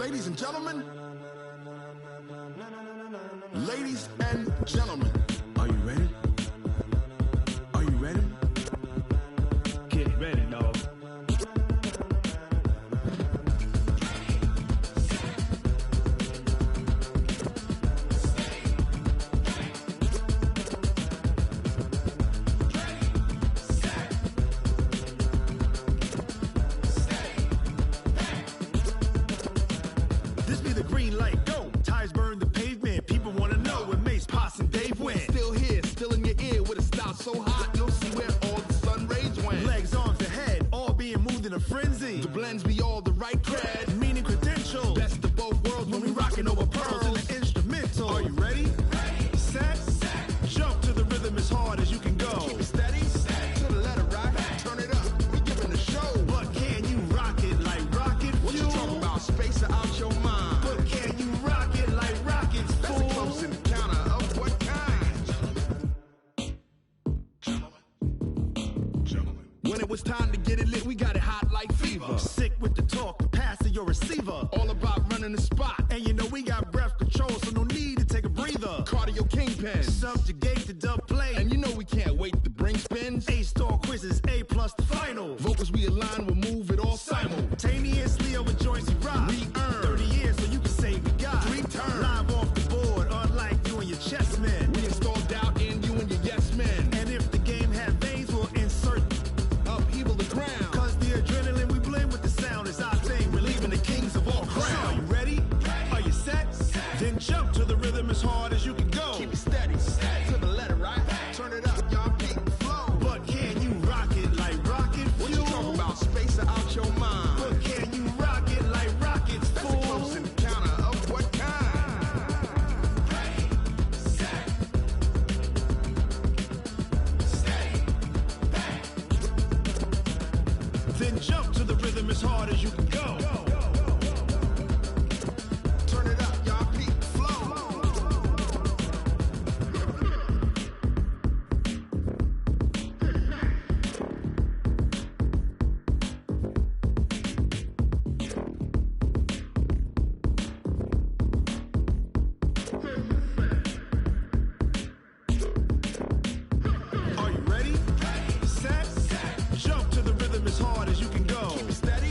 Ladies and gentlemen, ladies and gentlemen, are you ready? Are you ready? Get ready, dog. This be the green light, go. Tires burn the pavement. People want to know where Mace, Pops, and Dave went. Still here, still in your ear with a style so hot, you'll see where all the sun rays went. Legs, arms, and head, all being moved in a frenzy. The blends be all the right cred, meaning credentials. Best of both worlds when we rockin' over pearls in the instrumental. Are you ready? Set, jump to the rhythm as hard as you can go. Keep it steady, to the letter rock, turn it up, we giving the show. But can you rock it like rocket fuel? What you talking about, space or out your mind? But can you rock it like rockets, fool? That's a close encounter of what kind? Gentlemen. When it was time to get it lit, we got it hot like fever. Sick with the talk, the pass to your receiver. All about running the spot. And you know we got breath control, so no need to take a breather. Cardio kingpin, subjugate the dub play. And you know we can't wait to bring spins. A-star quizzes, A+ the final. Vocals we align, we'll move it all simultaneously over joints we rock. We earn 30 years, so you can say we got 3 turns. Live off the board, unlike you and your chess men. We install doubt in you and your yes men. And if the game had veins, we'll insert upheaval the ground. Cause the adrenaline we blend with the sound is our thing. We're leaving the kings of all crowns. So are you ready? Are you set? Then jump to the rhythm as hard as you can go. Keep it steady, to the letter right. Turn it up, y'all beat the flow. But can you rock it like rocket fuel? What you talking about, space or out your mind? But can you rock it like rockets, fool? That's a close encounter of what kind? Then jump to the rhythm as hard as you can go. Turn it up, y'all beat the flow. Are you ready? Set, jump to the rhythm as hard as you can go. Keep it steady,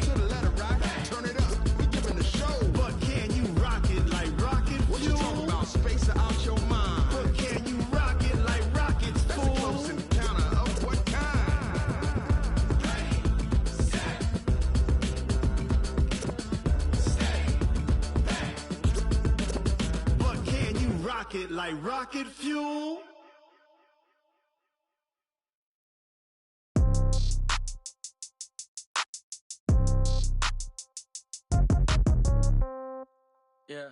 to the letter rock. Turn it up, we giving the show. But can you rock it like rocket fuel? What you talking about, space or out your mind? But can you rock it like rockets, fool? That's a close encounter of what kind? But can you rock it like rocket fuel? Yeah.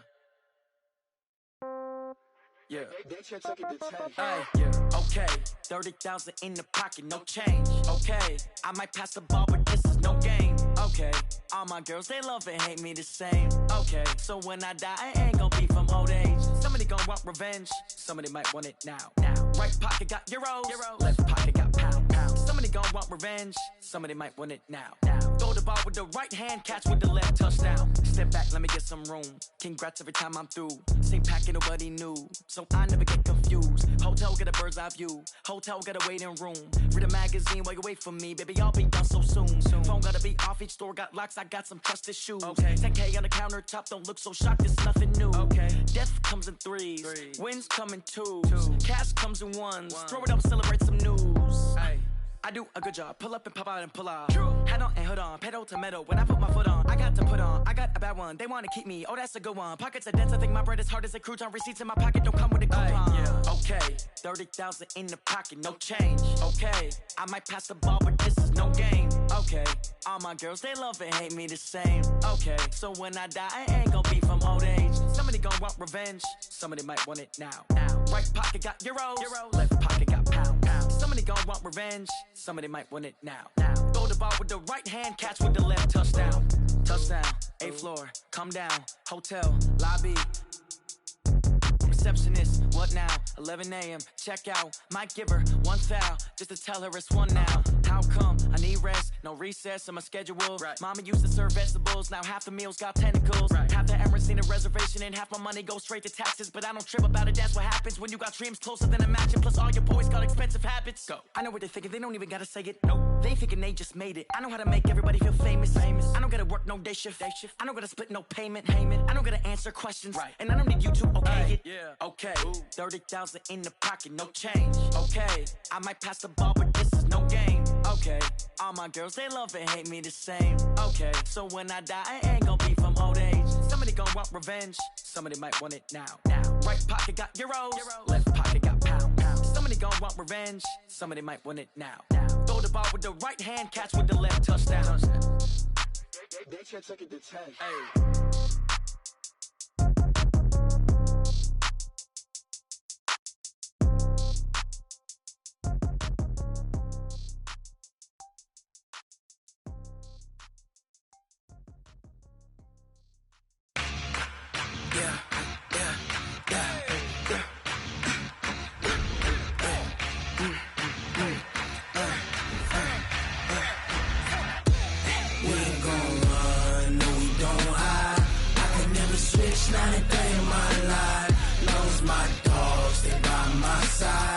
Yeah. Hey, yeah. Okay. 30,000 in the pocket, no change. Okay. I might pass the ball, but this is no game. Okay. All my girls, they love and hate me the same. Okay. So when I die, I ain't gonna be from old age. Somebody gonna want revenge. Somebody might want it now. Right pocket got euros. Left pocket got pounds. Somebody gonna want revenge. Somebody might want it now. Throw the ball with the right hand, catch with the left, touchdown. Step back, let me get some room. Congrats every time I'm through. Same packet, nobody knew, so I never get confused. Hotel get a bird's eye view. Hotel get a waiting room. Read a magazine while you wait for me, baby. I'll be done so soon. Phone gotta be off. Each store got locks. I got some trusted shoes. Okay. 10K on the countertop. Don't look so shocked. It's nothing new. Okay. Death comes in threes. Wins come in twos. Cash comes in ones. Throw it up, celebrate some news. Hey. I do a good job. Pull up and pop out and pull out. Head on and hood on. Pedal to metal. When I put my foot on, I got to put on. I got a bad one. They want to keep me. Oh, that's a good one. Pockets are dense. I think my bread is hard as a crouton. Receipts in my pocket don't come with a coupon. Yeah. Okay. 30,000 in the pocket. No change. Okay. I might pass the ball, but this is no game. Okay. All my girls, they love and hate me the same. Okay. So when I die, I ain't gonna be from old age. Somebody gonna want revenge. Somebody might want it now. Right pocket got euros. Left pocket got pounds. Somebody gonna want revenge. Somebody might want it now. Throw the ball with the right hand, catch with the left, touchdown. Touchdown, 8th floor, come down, hotel, lobby. Receptionist, what now? 11 a.m., check out. Might give her one foul, just to tell her it's one now. How come? I need rest, no recess in my schedule. Right. Mama used to serve vegetables, now half the meals got tentacles. Right. Half the errands need a reservation and half my money goes straight to taxes. But I don't trip about it, that's what happens when you got dreams closer than a match. And plus all your boys got expensive habits. Go. I know what they're thinking, they don't even gotta say it. Nope. They thinking they just made it. I know how to make everybody feel famous. I don't gotta work no day shift. I don't gotta split no payment. I don't gotta answer questions. Right. And I don't need you to okay it. Yeah. Okay. 30,000 in the pocket, no change. Okay. I might pass the ball, but this is no game. Okay. All my girls, they love and hate me the same. Okay. So when I die, I ain't gonna be from old age. Somebody gon' want revenge. Somebody might want it now. Right pocket got euros. Left pocket got pounds. Somebody gon' want revenge. Somebody might want it now. Throw the ball with the right hand, catch with the left, touchdown. They can't take it to 10. Hey. Not a day in my life. Knows my dogs, they by my side.